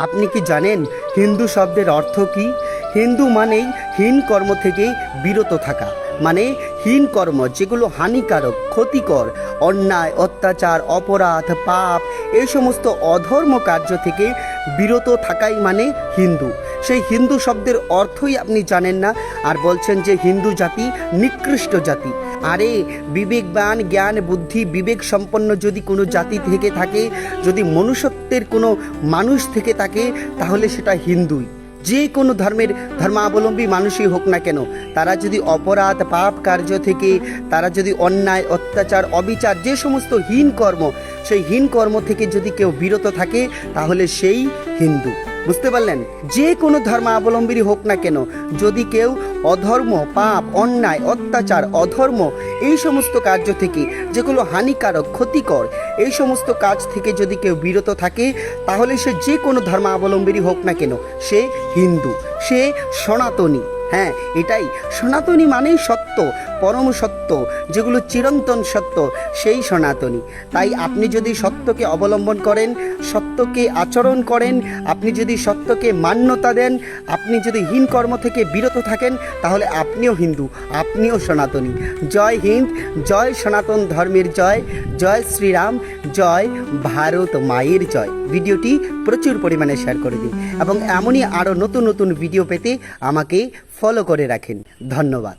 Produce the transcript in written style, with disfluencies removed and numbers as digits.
আপনি কি জানেন হিন্দু শব্দের অর্থ কি? হিন্দু মানেই হীন কর্ম থেকে বিরত থাকা, মানে হীন কর্ম যেগুলো হানিকারক, ক্ষতিকর, অন্যায়, অত্যাচার, অপরাধ, পাপ, এই সমস্ত অধর্ম কার্য থেকে বিরত থাকাই মানে হিন্দু। সেই হিন্দু শব্দের অর্থই আপনি জানেন না, আর বলছেন যে হিন্দু জাতি নিকৃষ্ট জাতি। আরে বিবেকবান, জ্ঞান, বুদ্ধি, বিবেক সম্পন্ন যদি কোনো জাতি থেকে থাকে, যদি মনুষ্যত্বের কোনো মানুষ থেকে থাকে, তাহলে সেটা হিন্দুই। যে কোনো ধর্মাবলম্বী মানুষই হোক না কেন, তারা যদি অপরাধ, পাপ কার্য থেকে, তারা যদি অন্যায়, অত্যাচার, অবিচার, যে সমস্ত হীন কর্ম, সেই হীন কর্ম থেকে যদি কেউ বিরত থাকে, তাহলে সেই হিন্দু। বুঝতে পারলেন? যে কোনো ধর্মাবলম্বী হোক না কেন, যদি কেউ অধর্ম, পাপ, অন্যায়, অত্যাচার, অধর্ম, এই সমস্ত কার্য থেকে, যেগুলো হানিকারক, ক্ষতিকর, এই সমস্ত কাজ থেকে যদি কেউ বিরত থাকে, তাহলে সে যে কোনো ধর্মাবলম্বী হোক না কেন, সে হিন্দু, সে সনাতনী। হ্যাঁ, এটাই সনাতনী, মানেই সত্য, পরম সত্য, যেগুলো চিরন্তন সত্য, সেই সনাতনী। তাই আপনি যদি সত্যকে অবলম্বন করেন, সত্যকে আচরণ করেন, আপনি যদি সত্যকে মান্যতা দেন, আপনি যদি হীন কর্ম থেকে বিরত থাকেন, তাহলে আপনিও হিন্দু, আপনিও সনাতনী। জয় হিন্দ, জয় সনাতন ধর্মের জয়, জয় শ্রীরাম, জয় ভারত মায়ের জয়। ভিডিওটি প্রচুর পরিমাণে শেয়ার করে দিন এবং এমনই আরও নতুন নতুন ভিডিও পেতে আমাকে ফলো করে রাখেন। ধন্যবাদ।